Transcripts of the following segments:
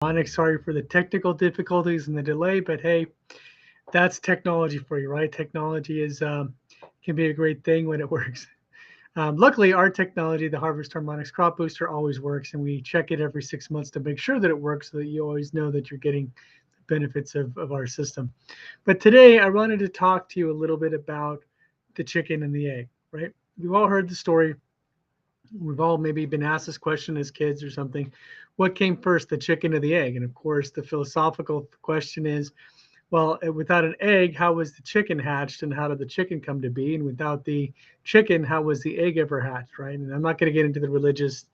Harmonics. Sorry for the technical difficulties and the delay, but hey, that's technology for you, right? Technology is can be a great thing when it works. Luckily, our technology, the Harvest Harmonics Crop Booster, always works, and we check it every 6 months to make sure that it works, so that you always know that you're getting the benefits of our system. But today, I wanted to talk to you a little bit about the chicken and the egg, right? We've all heard the story. We've all maybe been asked this question as kids or something. What came first, the chicken or the egg? And of course, the philosophical question is, well, without an egg, how was the chicken hatched and how did the chicken come to be? And without the chicken, how was the egg ever hatched, right? And I'm not going to get into the religious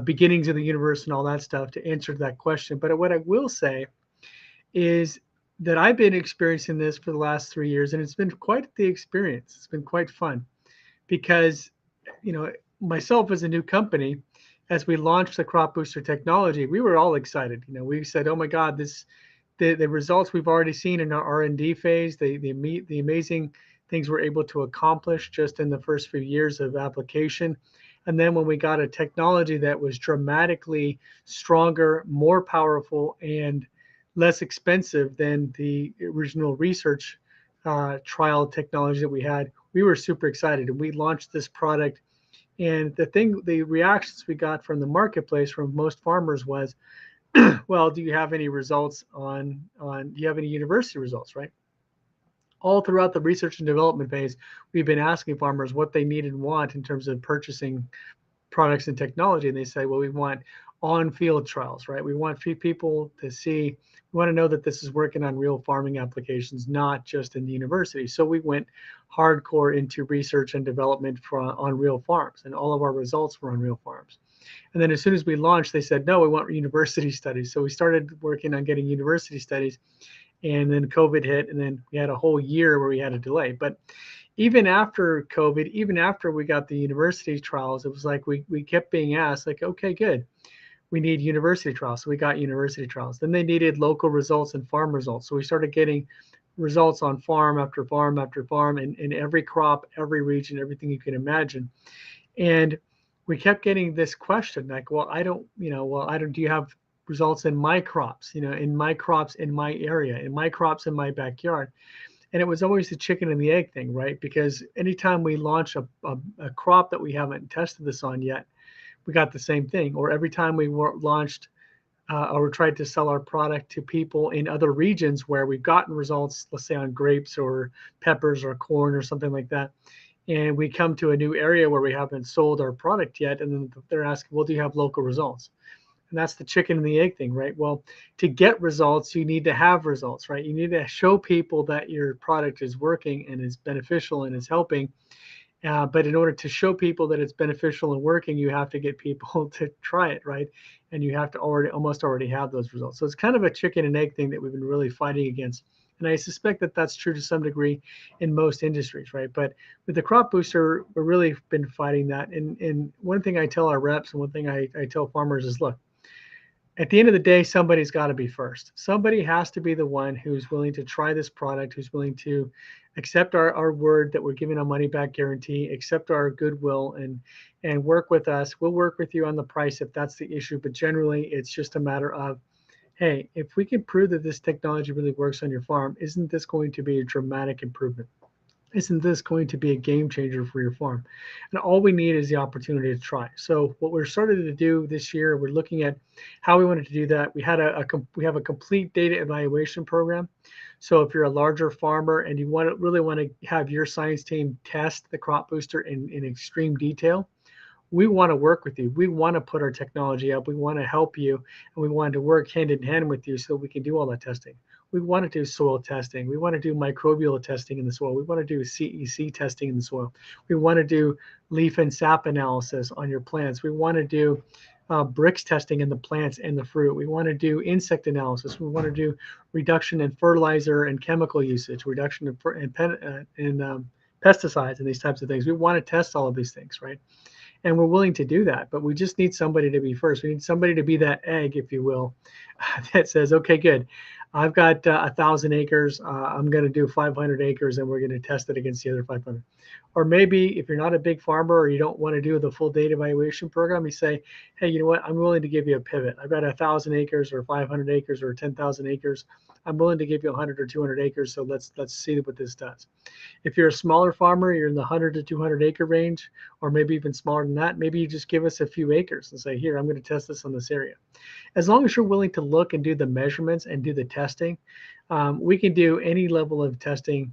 beginnings of the universe and all that stuff to answer that question. But what I will say is that I've been experiencing this for the last 3 years, and it's been quite the experience. It's been quite fun because, you know, myself as a new company, as we launched the crop booster technology, we were all excited. We said, "Oh my God, the results we've already seen in our R&D phase, the amazing things we're able to accomplish just in the first few years of application." And then when we got a technology that was dramatically stronger, more powerful, and less expensive than the original research trial technology that we had, we were super excited. And we launched this product. And the reactions we got from the marketplace from most farmers was, well, do you have any results do you have any university results, right? All throughout the research and development phase, we've been asking farmers what they need and want in terms of purchasing products and technology. And they say, well, we want on-field trials, right? We want people to see, we want to know that this is working on real farming applications, not just in the university. So we went hardcore into research and development on real farms, and all of our results were on real farms. And then as soon as we launched, they said, no, we want university studies. So we started working on getting university studies, and then COVID hit, and then we had a whole year where we had a delay. But even after COVID, even after we got the university trials, it was like we kept being asked, like, okay, good, we need university trials. So we got university trials. Then they needed local results and farm results. So we started getting results on farm after farm after farm, and in every crop, every region, everything you can imagine. And we kept getting this question like, well, do you have results in my crops, in my crops in my area, in my crops in my backyard? And it was always the chicken and the egg thing, right? Because anytime we launch a crop that we haven't tested this on yet, we got the same thing. Or every time we launched or tried to sell our product to people in other regions where we've gotten results, let's say on grapes or peppers or corn or something like that, and we come to a new area where we haven't sold our product yet, and then they're asking, well, do you have local results? And that's the chicken and the egg thing, right? Well, to get results, you need to have results, right? You need to show people that your product is working and is beneficial and is helping. But in order to show people that it's beneficial and working, you have to get people to try it, right? And you have to almost already have those results. So it's kind of a chicken and egg thing that we've been really fighting against. And I suspect that that's true to some degree in most industries, right? But with the crop booster, we've really been fighting that. And one thing I tell our reps and one thing I tell farmers is, look, at the end of the day, somebody's got to be first. Somebody has to be the one who's willing to try this product, who's willing to accept our word that we're giving a money back guarantee, accept our goodwill, and work with us. We'll work with you on the price if that's the issue. But generally, it's just a matter of, hey, if we can prove that this technology really works on your farm, isn't this going to be a dramatic improvement? Isn't this going to be a game changer for your farm? And all we need is the opportunity to try. So what we're starting to do this year, we're looking at how we wanted to do that. We have a complete data evaluation program. So if you're a larger farmer and you really want to have your science team test the crop booster in extreme detail, we want to work with you. We want to put our technology up. We want to help you, and we want to work hand in hand with you so we can do all that testing. We want to do soil testing. We want to do microbial testing in the soil. We want to do CEC testing in the soil. We want to do leaf and sap analysis on your plants. We want to do bricks testing in the plants and the fruit. We want to do insect analysis. We want to do reduction in fertilizer and chemical usage, reduction in pesticides and these types of things. We want to test all of these things, right? And we're willing to do that, but we just need somebody to be first. We need somebody to be that egg, if you will, that says, okay, good. I've got 1,000 acres. I'm going to do 500 acres, and we're going to test it against the other 500. Or maybe if you're not a big farmer or you don't want to do the full data evaluation program, you say, hey, you know what? I'm willing to give you a pivot. I've got 1,000 acres or 500 acres or 10,000 acres. I'm willing to give you 100 or 200 acres. So let's see what this does. If you're a smaller farmer, you're in the 100 to 200 acre range, or maybe even smaller than that. Maybe you just give us a few acres and say, here, I'm going to test this on this area. As long as you're willing to look and do the measurements and do the testing, we can do any level of testing,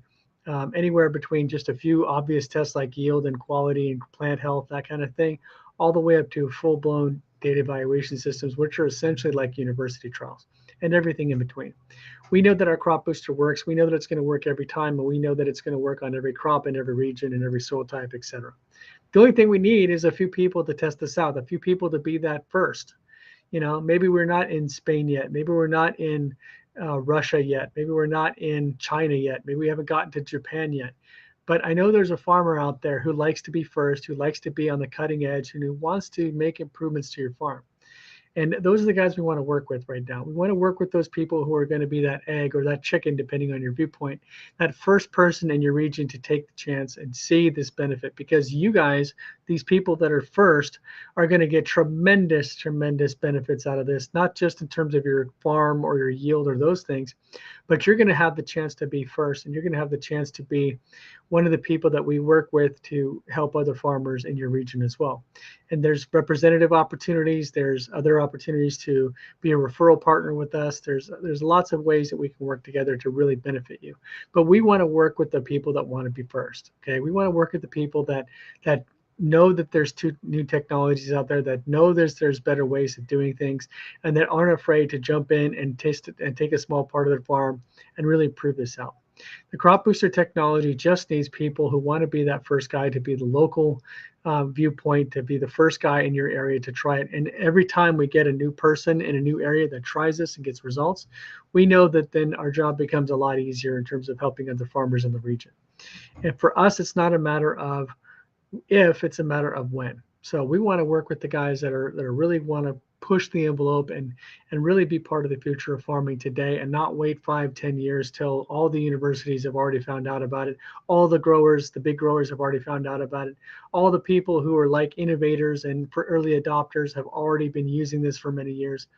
anywhere between just a few obvious tests like yield and quality and plant health, that kind of thing, all the way up to full-blown data evaluation systems, which are essentially like university trials and everything in between. We know that our crop booster works. We know that it's going to work every time, and we know that it's going to work on every crop in every region and every soil type, et cetera. The only thing we need is a few people to test this out, a few people to be that first. Maybe we're not in Spain yet. Maybe we're not in Russia yet. Maybe we're not in China yet. Maybe we haven't gotten to Japan yet. But I know there's a farmer out there who likes to be first, who likes to be on the cutting edge, and who wants to make improvements to your farm. And those are the guys we want to work with right now. We want to work with those people who are going to be that egg or that chicken, depending on your viewpoint, that first person in your region to take the chance and see this benefit. Because you guys, these people that are first, are going to get tremendous, tremendous benefits out of this, not just in terms of your farm or your yield or those things, but you're going to have the chance to be first, and you're going to have the chance to be one of the people that we work with to help other farmers in your region as well. And there's representative opportunities. There's other opportunities to be a referral partner with us. There's lots of ways that we can work together to really benefit you. But we want to work with the people that want to be first. Okay, we want to work with the people that know that there's two new technologies out there, that know there's better ways of doing things, and that aren't afraid to jump in and test it and take a small part of their farm and really prove this out. The crop booster technology just needs people who want to be that first guy, to be the local viewpoint, to be the first guy in your area to try it. And every time we get a new person in a new area that tries this and gets results, we know that then our job becomes a lot easier in terms of helping other farmers in the region. And for us, it's not a matter of if, it's a matter of when. So we want to work with the guys that are really want to push the envelope and really be part of the future of farming today, and not wait 5-10 years till all the universities have already found out about it, all the growers, the big growers, have already found out about it, all the people who are like innovators and early adopters have already been using this for many years.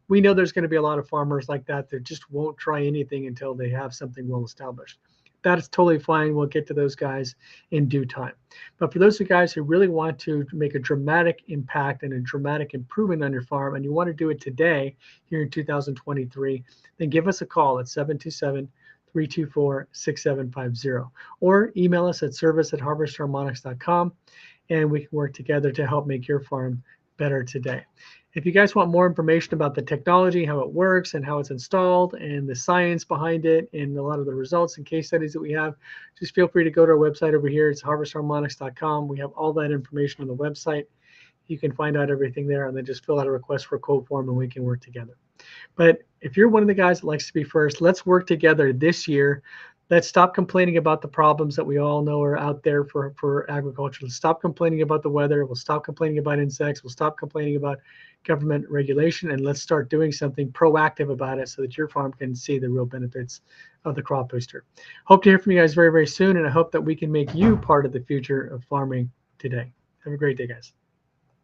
We know there's going to be a lot of farmers like that just won't try anything until they have something well established. That is totally fine. We'll get to those guys in due time. But for those of you guys who really want to make a dramatic impact and a dramatic improvement on your farm, and you want to do it today here in 2023, then give us a call at 727-324-6750, or email us at service@harvestharmonics.com, and we can work together to help make your farm better today. If you guys want more information about the technology, how it works and how it's installed, and the science behind it, and a lot of the results and case studies that we have, just feel free to go to our website over here. It's harvestharmonics.com. We have all that information on the website. You can find out everything there, and then just fill out a request for a quote form, and we can work together. But if you're one of the guys that likes to be first, let's work together this year. Let's stop complaining about the problems that we all know are out there for agriculture. Let's stop complaining about the weather. We'll stop complaining about insects. We'll stop complaining about government regulation, and let's start doing something proactive about it so that your farm can see the real benefits of the crop booster. Hope to hear from you guys very, very soon, and I hope that we can make you part of the future of farming today. Have a great day, guys.